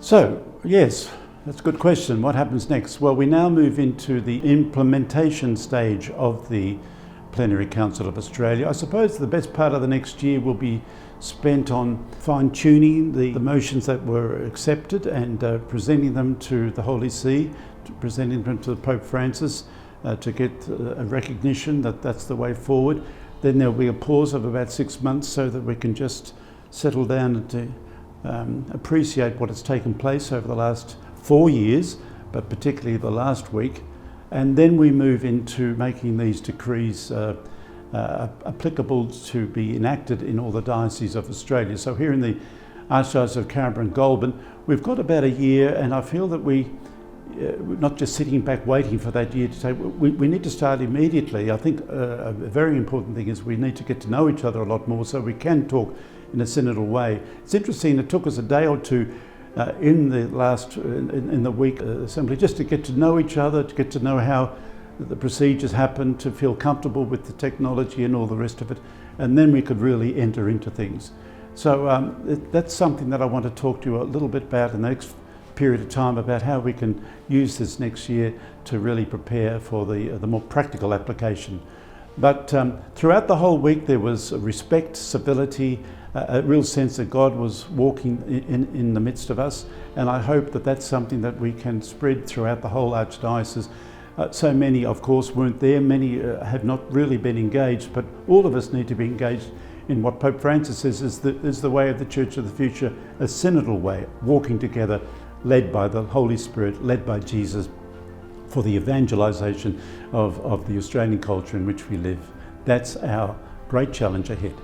So, yes, that's a good question. What happens next? Well, we now move into the implementation stage of the Plenary Council of Australia. I suppose the best part of the next year will be spent on fine-tuning the motions that were accepted and presenting them to the Holy See, presenting them to Pope Francis to get a recognition that that's the way forward. Then there'll be a pause of about 6 months so that we can just settle down and to appreciate what has taken place over the last 4 years, but particularly the last week. And then we move into making these decrees applicable to be enacted in all the dioceses of Australia. So here in the Archdiocese of Canberra and Goulburn, we've got about a year, and I feel that we're not just sitting back waiting for that year to take, we need to start immediately. I think a very important thing is we need to get to know each other a lot more so we can talk in a synodal way. It's interesting, it took us a day or two in the week assembly just to get to know each other, to get to know how the procedures happen, to feel comfortable with the technology and all the rest of it, and then we could really enter into things. So that's something that I want to talk to you a little bit about in the next period of time, about how we can use this next year to really prepare for the more practical application. But throughout the whole week there was respect, civility, a real sense that God was walking in the midst of us, and I hope that that's something that we can spread throughout the whole Archdiocese. So many, of course, weren't there, many have not really been engaged, but all of us need to be engaged in what Pope Francis says is the way of the Church of the future, a synodal way, walking together, led by the Holy Spirit, led by Jesus, for the evangelisation of the Australian culture in which we live. That's our great challenge ahead.